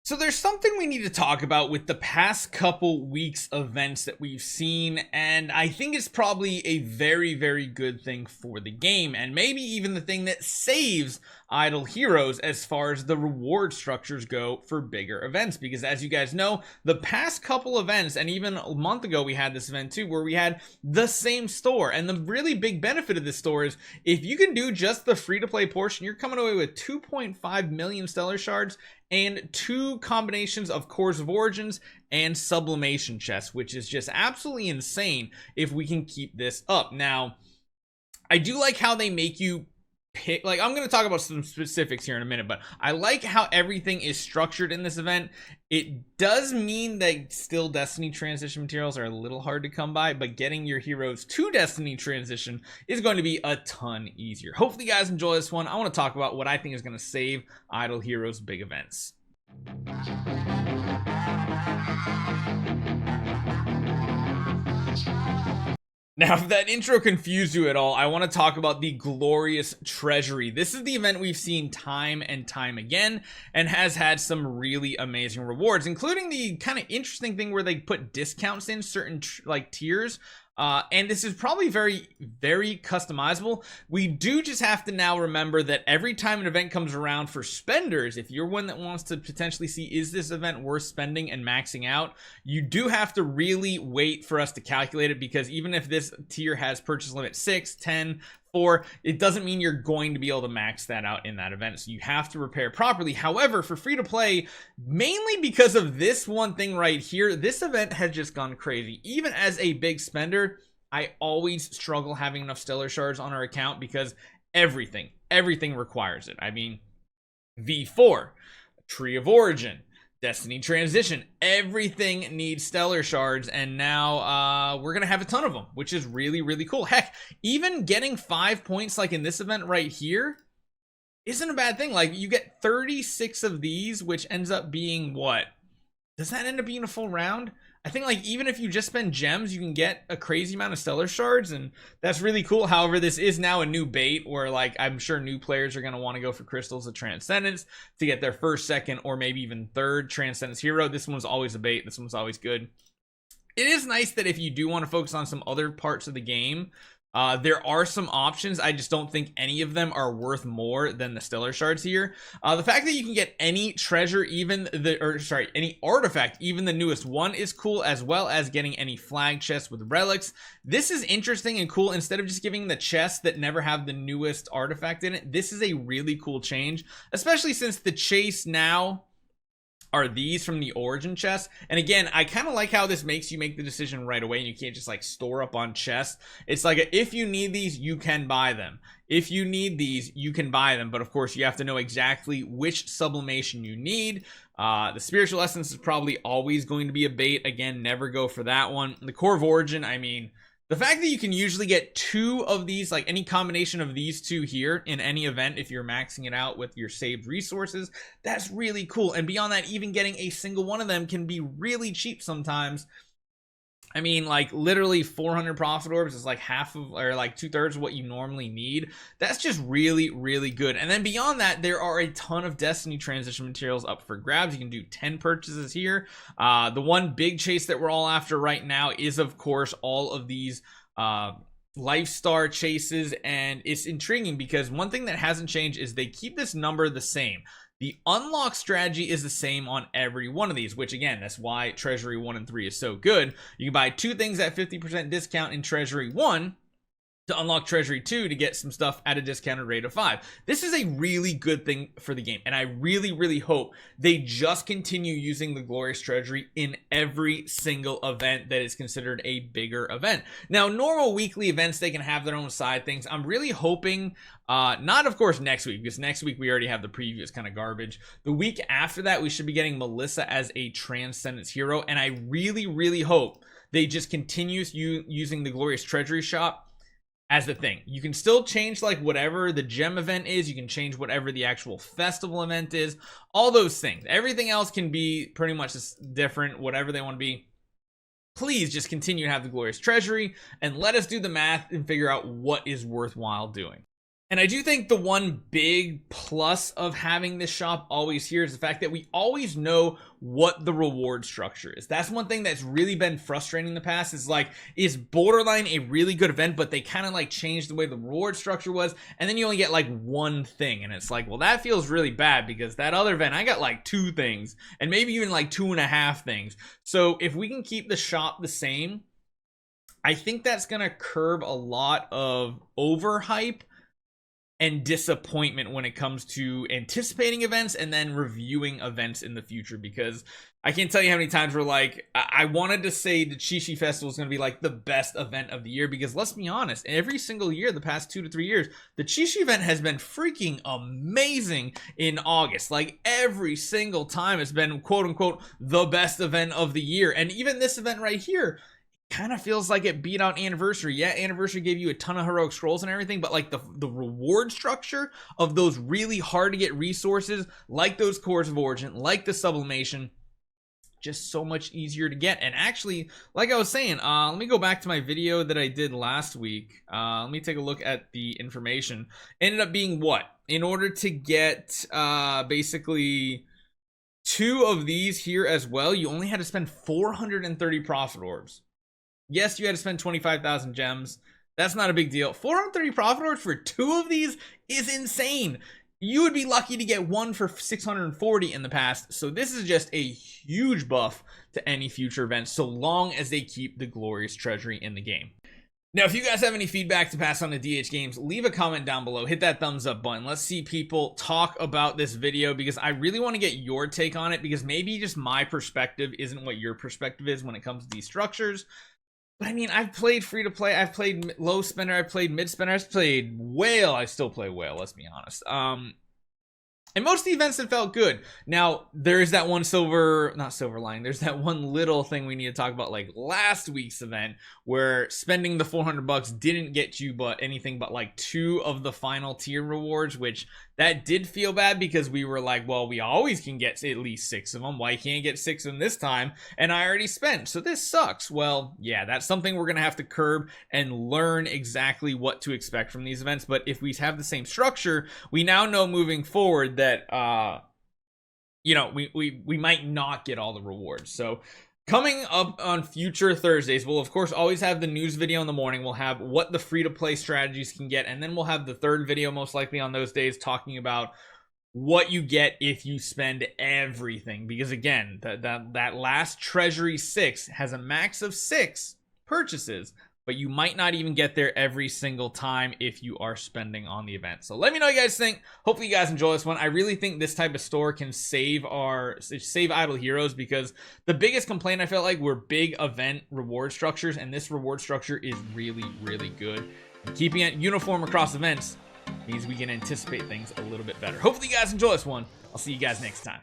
So there's something we need to talk about with the past couple weeks events that we've seen, and I think it's probably a very good thing for the game, and maybe even the thing that saves idle heroes as far as the reward structures go for bigger events. Because as you guys know, the past couple events, and even a month ago we had this event too, where we had the same store, and the really big benefit of this store is if you can do just the free-to-play portion, you're coming away with 2.5 million stellar shards and 2 combinations of Cores of Origins and Sublimation chests, which is just absolutely insane if we can keep this up. Now, I do like how they make you pick, like, I'm going to talk about some specifics here in a minute, but I like how everything is structured in this event. It does mean that still Destiny transition materials are a little hard to come by, but getting your heroes to Destiny transition is going to be a ton easier. Hopefully you guys enjoy this one. I want to talk about what I think is going to save idle heroes big events. Now, if that intro confused you at all, I want to talk about the Glorious Treasury. This is the event we've seen time and time again and has had some really amazing rewards, including the kind of interesting thing where they put discounts in certain tiers. And this is probably very customizable. We do just have to now remember that every time an event comes around for spenders, if you're one that wants to potentially see, is this event worth spending and maxing out, you do have to really wait for us to calculate it, because even if this tier has purchase limit 6, 10, 4, it doesn't mean you're going to be able to max that out in that event. So you have to repair properly. However, for free to play, mainly because of this one thing right here, this event has just gone crazy. Even as a big spender, I always struggle having enough stellar shards on our account because everything requires it. I mean, V4, Tree of Origin, Destiny transition, everything needs stellar shards, and now we're gonna have a ton of them, which is really cool. Heck, even getting 5 points like in this event right here isn't a bad thing. Like, you get 36 of these, which ends up being what? Does that end up being a full round? I think, like, even if you just spend gems, you can get a crazy amount of stellar shards, and that's really cool. However, this is now a new bait where, like, I'm sure new players are going to want to go for Crystals of Transcendence to get their first, second, or maybe even third Transcendence hero. This one's always a bait. This one's always good. It is nice that if you do want to focus on some other parts of the game, there are some options. I just don't think any of them are worth more than the stellar shards here. The fact that you can get any treasure, any artifact, even the newest one, is cool, as well as getting any flag chests with relics. This is interesting and cool. Instead of just giving the chests that never have the newest artifact in it, this is a really cool change, especially since the chase now are these from the origin chest. And again, I kind of like how this makes you make the decision right away, and you can't just like store up on chests. It's like, if you need these, you can buy them. If you need these, you can buy them, but of course you have to know exactly which sublimation you need. The spiritual essence is probably always going to be a bait. Again, never go for that one. The core of origin, I mean, the fact that you can usually get 2 of these, like any combination of these 2 here in any event, if you're maxing it out with your saved resources, that's really cool. And beyond that, even getting a single one of them can be really cheap sometimes. I mean, like, literally 400 profit orbs is like half of, or like 2/3 of what you normally need. That's just really good. And then beyond that, there are a ton of Destiny transition materials up for grabs. You can do 10 purchases here. The one big chase that we're all after right now is, of course, all of these life star chases. And it's intriguing because one thing that hasn't changed is they keep this number the same. The unlock strategy is the same on every one of these, which again, that's why Treasury 1 and 3 is so good. You can buy 2 things at 50% discount in Treasury 1 to unlock Treasury 2 to get some stuff at a discounted rate of 5. This is a really good thing for the game, and I really hope they just continue using the Glorious Treasury in every single event that is considered a bigger event. Now, normal weekly events, they can have their own side things. I'm really hoping, not of course next week, because next week we already have the preview. It's kind of garbage. The week after that, we should be getting Melissa as a Transcendence hero, and I really hope they just continue using the Glorious Treasury shop as the thing. You can still change like whatever the gem event is. You can change whatever the actual festival event is. All those things. Everything else can be pretty much just different, whatever they want to be. Please just continue to have the Glorious Treasury and let us do the math and figure out what is worthwhile doing. And I do think the one big plus of having this shop always here is the fact that we always know what the reward structure is. That's one thing that's really been frustrating in the past, is like, is Borderline a really good event, but they kind of like changed the way the reward structure was, and then you only get like one thing, and it's like, well, that feels really bad, because that other event I got like 2 things, and maybe even like 2.5 things. So if we can keep the shop the same, I think that's gonna curb a lot of overhype and disappointment when it comes to anticipating events and then reviewing events in the future, because I can't tell you how many times we're like, I wanted to say the Chi-Chi Festival is going to be like the best event of the year, because let's be honest, every single year the past 2 to 3 years, the Chi-Chi event has been freaking amazing in August. Like every single time it's been quote unquote the best event of the year. And even this event right here kind of feels like it beat out Anniversary. Yeah, Anniversary gave you a ton of heroic scrolls and everything, but like the reward structure of those really hard to get resources, like those Cores of Origin, like the Sublimation, just so much easier to get. And actually, like I was saying, let me go back to my video that I did last week. Let me take a look at the information. Ended up being what? In order to get basically 2 of these here as well, you only had to spend 430 profit orbs. Yes, you had to spend 25,000 gems. That's not a big deal. 430 profit orbs for 2 of these is insane. You would be lucky to get 1 for 640 in the past. So this is just a huge buff to any future events, so long as they keep the Glorious Treasury in the game. Now, if you guys have any feedback to pass on to DH Games, leave a comment down below. Hit that thumbs up button. Let's see people talk about this video, because I really want to get your take on it, because maybe just my perspective isn't what your perspective is when it comes to these structures. But I mean, I've played free to play, I've played low spender, I've played mid spender, I've played whale, I still play whale, let's be honest. And most of the events have felt good. Now, there is that one not silver line, there's that one little thing we need to talk about, like last week's event, where spending the 400 bucks didn't get you but anything but like 2 of the final tier rewards, which that did feel bad, because we were like, well, we always can get at least 6 of them. Why can't you get 6 of them this time? And I already spent, so this sucks. Well, yeah, that's something we're gonna have to curb and learn exactly what to expect from these events. But if we have the same structure, we now know moving forward that you know, we might not get all the rewards. So coming up on future Thursdays, we'll of course always have the news video in the morning. We'll have what the free-to-play strategies can get, and then we'll have the 3rd video most likely on those days talking about what you get if you spend everything. Because again, that last Treasury 6 has a max of 6 purchases, but you might not even get there every single time if you are spending on the event. So let me know what you guys think. Hopefully you guys enjoy this one. I really think this type of store can save idle heroes, because the biggest complaint I felt like were big event reward structures, and this reward structure is really, really good. And keeping it uniform across events means we can anticipate things a little bit better. Hopefully you guys enjoy this one. I'll see you guys next time.